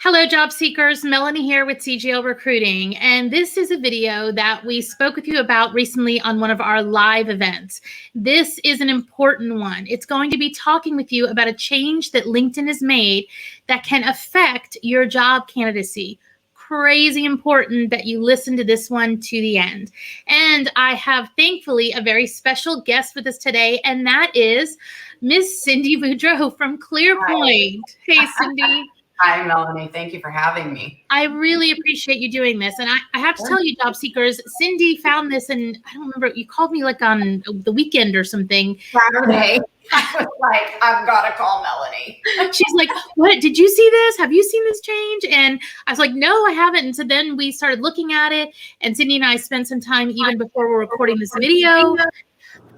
Hello, job seekers. Melanie here with CGL Recruiting. And this is a video that we spoke with you about recently on one of our live events. This is an important one. It's going to be talking with you about a change that LinkedIn has made that can affect your job candidacy. Crazy important that you listen to this one to the end. And I have, thankfully, a very special guest with us today, and that is Miss Cindy Boudreau from ClearPoint. Hi. Hey, Cindy. Hi, Melanie. Thank you for having me. I really appreciate you doing this. And I have to tell you, job seekers, Cindy found this, and I don't remember, you called me like on the weekend or something. Saturday. I was like, I've got to call Melanie. She's like, what, did you see this? Have you seen this change? And I was like, no, I haven't. And so then we started looking at it, and Cindy and I spent some time even before we're recording this video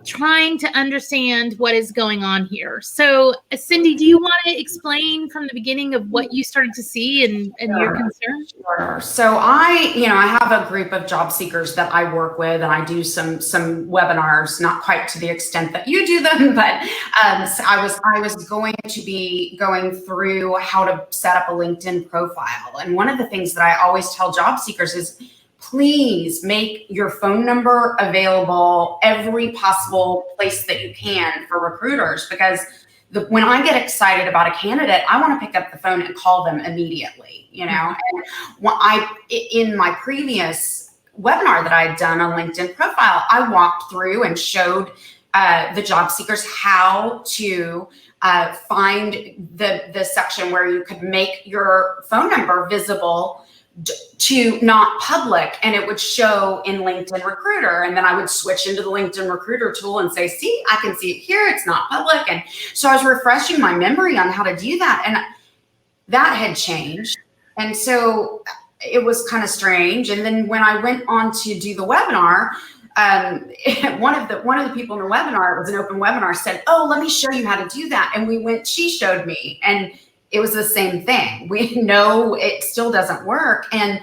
trying to understand what is going on here. So Cindy, do you want to explain from the beginning of what you started to see and your concern? Sure. So I have a group of job seekers that I work with, and I do some webinars, not quite to the extent that you do them, but so I was going to be going through how to set up a LinkedIn profile. And one of the things that I always tell job seekers is, please make your phone number available every possible place that you can for recruiters, because when I get excited about a candidate, I want to pick up the phone and call them immediately, And in my previous webinar that I'd done on LinkedIn profile, I walked through and showed the job seekers how to find the section where you could make your phone number visible to not public, and it would show in LinkedIn Recruiter. And then I would switch into the LinkedIn Recruiter tool and say, see, I can see it here, it's not public. And so I was refreshing my memory on how to do that, and that had changed. And so it was kind of strange. And then when I went on to do the webinar, one of the people in the webinar, it was an open webinar, said, oh, let me show you how to do that. And she showed me, and it was the same thing. We know it still doesn't work. And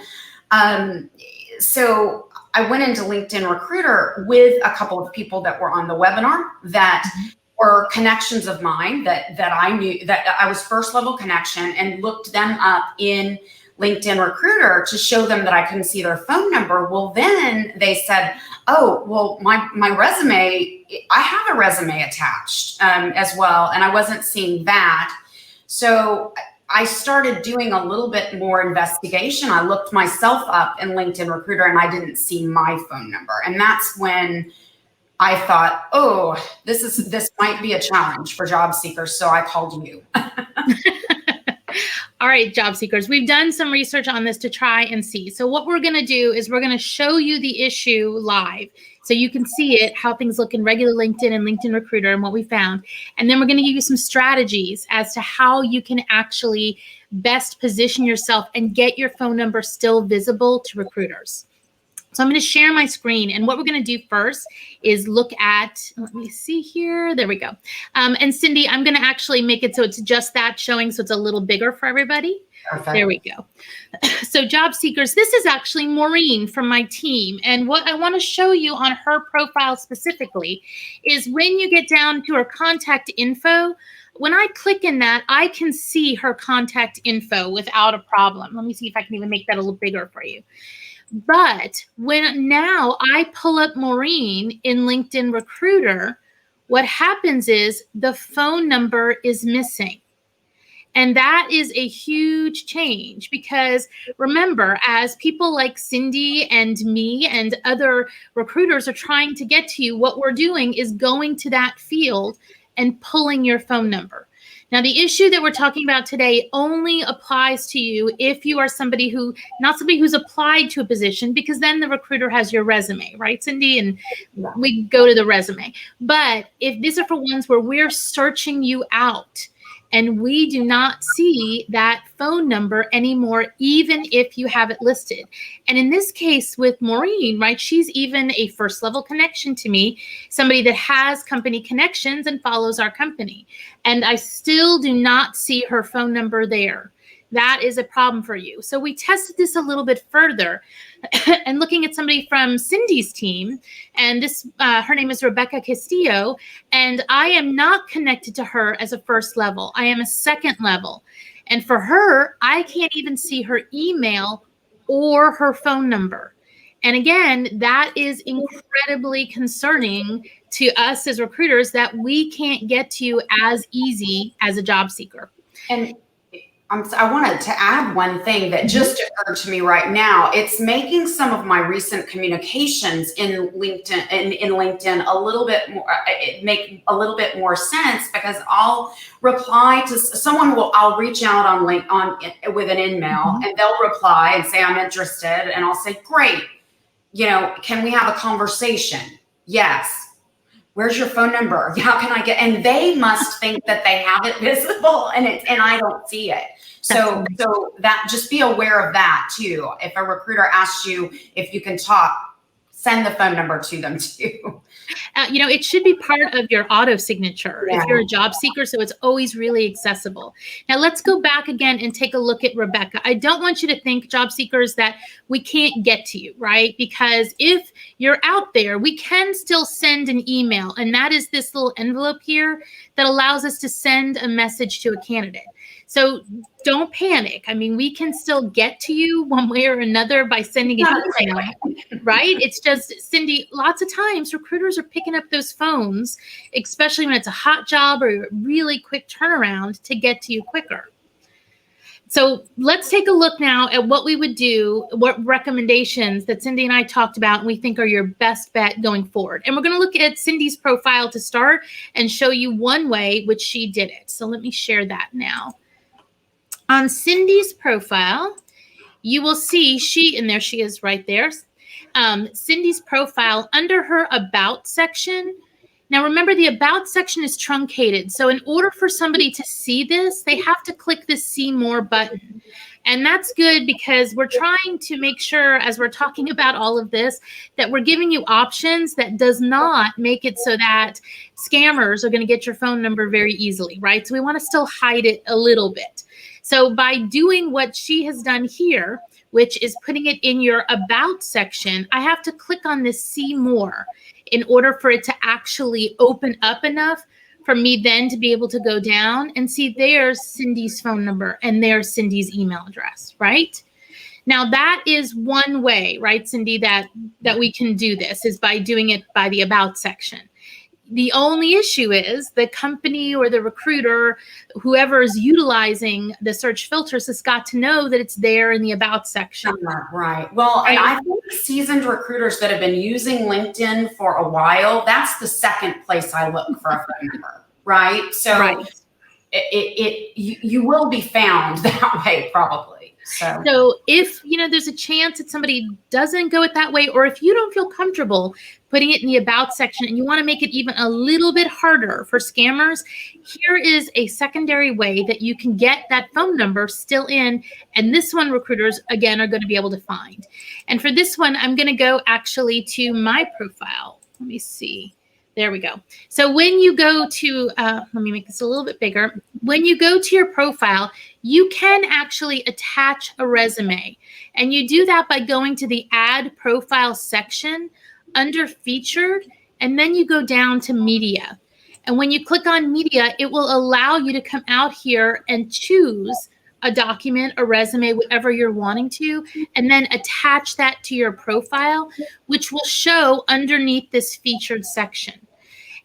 so I went into LinkedIn Recruiter with a couple of people that were on the webinar that were connections of mine that I knew, that I was first level connection, and looked them up in LinkedIn Recruiter to show them that I couldn't see their phone number. Well, then they said, oh, well, my resume, I have a resume attached as well, and I wasn't seeing that. So I started doing a little bit more investigation. I looked myself up in LinkedIn Recruiter, and I didn't see my phone number. And that's when I thought, oh, this might be a challenge for job seekers. So I called you. All right, job seekers, we've done some research on this to try and see. So what we're going to do is we're going to show you the issue live, so you can see it, how things look in regular LinkedIn and LinkedIn Recruiter and what we found. And then we're going to give you some strategies as to how you can actually best position yourself and get your phone number still visible to recruiters. So I'm going to share my screen, and what we're going to do first is look at, let me see here, there we go. And Cindy, I'm going to actually make it so it's just that showing, so it's a little bigger for everybody. Perfect. There we go. So job seekers, this is actually Maureen from my team. And what I want to show you on her profile specifically is when you get down to her contact info, when I click in that, I can see her contact info without a problem. Let me see if I can even make that a little bigger for you. But when now I pull up Maureen in LinkedIn Recruiter, what happens is the phone number is missing. And that is a huge change, because remember, as people like Cindy and me and other recruiters are trying to get to you, what we're doing is going to that field and pulling your phone number. Now, the issue that we're talking about today only applies to you if you are somebody who, not somebody who's applied to a position, because then the recruiter has your resume, right, Cindy? And we go to the resume. But if these are for ones where we're searching you out, and we do not see that phone number anymore, even if you have it listed. And in this case with Maureen, right, she's even a first level connection to me, somebody that has company connections and follows our company. And I still do not see her phone number there. That is a problem for you. So we tested this a little bit further and looking at somebody from Cindy's team, and this, her name is Rebecca Castillo, and I am not connected to her as a first level. I am a second level. And for her, I can't even see her email or her phone number. And again, that is incredibly concerning to us as recruiters that we can't get to you as easy as a job seeker. And I wanted to add one thing that just occurred to me right now. It's making some of my recent communications in LinkedIn a little bit more, make a little bit more sense, because I'll reply to someone. I'll reach out with an email, and they'll reply and say, I'm interested. And I'll say, great. Can we have a conversation? Yes. Where's your phone number? How can I get? And they must think that they have it visible, and I don't see it. So that, just be aware of that too. If a recruiter asks you if you can talk, send the phone number to them too. It should be part of your auto signature if you're a job seeker, so it's always really accessible. Now let's go back again and take a look at Rebecca. I don't want you to think, job seekers, that we can't get to you, right? Because if you're out there, we can still send an email, and that is this little envelope here that allows us to send a message to a candidate. So don't panic. I mean, we can still get to you one way or another by sending an email, right? It's just, Cindy, lots of times recruiters are picking up those phones, especially when it's a hot job or a really quick turnaround, to get to you quicker. So let's take a look now at what we would do, what recommendations that Cindy and I talked about and we think are your best bet going forward. And we're going to look at Cindy's profile to start and show you one way which she did it. So let me share that now. On Cindy's profile, you will see and there she is right there. Cindy's profile, under her About section. Now remember, the About section is truncated. So in order for somebody to see this, they have to click the See More button. And that's good because we're trying to make sure, as we're talking about all of this, that we're giving you options that does not make it so that scammers are going to get your phone number very easily, right? So we want to still hide it a little bit. So by doing what she has done here, which is putting it in your About section, I have to click on this See More in order for it to actually open up enough for me then to be able to go down and see there's Cindy's phone number and there's Cindy's email address, right? Now that is one way, right, Cindy, that we can do this, is by doing it by the About section. The only issue is the company or the recruiter, whoever is utilizing the search filters, has got to know that it's there in the About section. Right. Well, and I think seasoned recruiters that have been using LinkedIn for a while, that's the second place I look for a phone number, right? So you will be found that way probably. So if there's a chance that somebody doesn't go it that way, or if you don't feel comfortable putting it in the About section and you want to make it even a little bit harder for scammers, here is a secondary way that you can get that phone number still in. And this one, recruiters, again, are going to be able to find. And for this one, I'm going to go actually to my profile. Let me see. There we go. So when you go to, let me make this a little bit bigger. When you go to your profile, you can actually attach a resume. And you do that by going to the Add Profile section under Featured, and then you go down to Media. And when you click on Media, it will allow you to come out here and choose a document, a resume, whatever you're wanting to, and then attach that to your profile, which will show underneath this Featured section.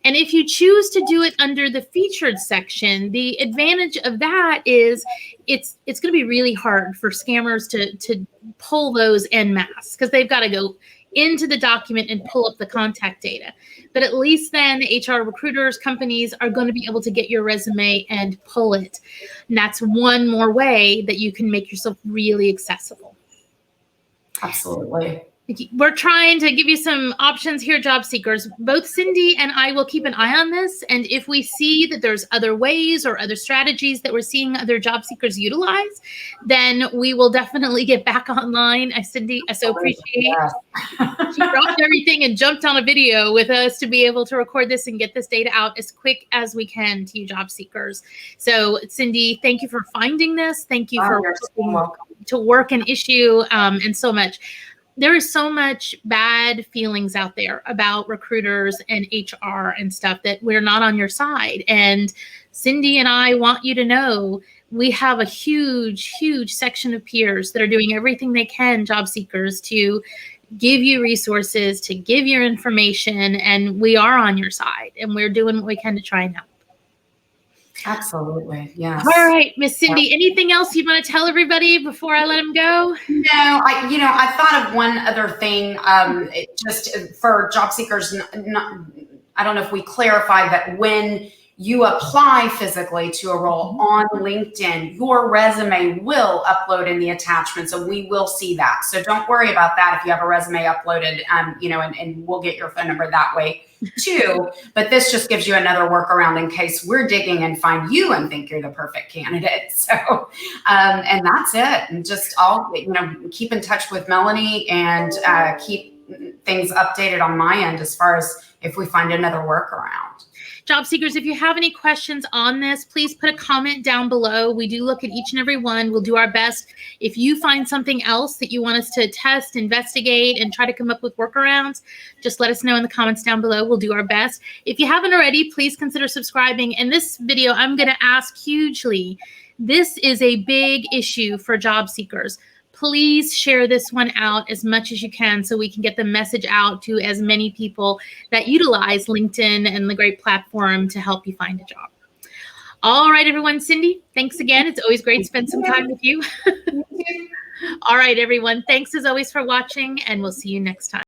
And if you choose to do it under the Featured section, the advantage of that is it's going to be really hard for scammers to pull those en masse, because they've got to go into the document and pull up the contact data. But at least then HR recruiters, companies are going to be able to get your resume and pull it. And that's one more way that you can make yourself really accessible. Absolutely. We're trying to give you some options here, job seekers. Both Cindy and I will keep an eye on this. And if we see that there's other ways or other strategies that we're seeing other job seekers utilize, then we will definitely get back online. Cindy, I so appreciate she dropped everything and jumped on a video with us to be able to record this and get this data out as quick as we can to you job seekers. So Cindy, thank you for finding this. Thank you for to work an issue and so much. There is so much bad feelings out there about recruiters and HR and stuff that we're not on your side. And Cindy and I want you to know we have a huge section of peers that are doing everything they can, job seekers, to give you resources, to give your information, and we are on your side, and we're doing what we can to try and help. Absolutely. Yes. All right, Miss Cindy, anything else you want to tell everybody before I let them go? No, I thought of one other thing, just for job seekers. I don't know if we clarified that when you apply physically to a role on LinkedIn, your resume will upload in the attachment. So we will see that. So don't worry about that if you have a resume uploaded, and we'll get your phone number that way too. But this just gives you another workaround in case we're digging and find you and think you're the perfect candidate. So, and that's it. And just keep in touch with Melanie and keep things updated on my end as far as if we find another workaround. Job seekers, if you have any questions on this, please put a comment down below. We do look at each and every one. We'll do our best. If you find something else that you want us to test, investigate, and try to come up with workarounds, just let us know in the comments down below. We'll do our best. If you haven't already, please consider subscribing. In this video, I'm going to ask hugely. This is a big issue for job seekers. Please share this one out as much as you can so we can get the message out to as many people that utilize LinkedIn and the great platform to help you find a job. All right, everyone. Cindy, thanks again. It's always great to spend some time with you. All right, everyone. Thanks as always for watching, and we'll see you next time.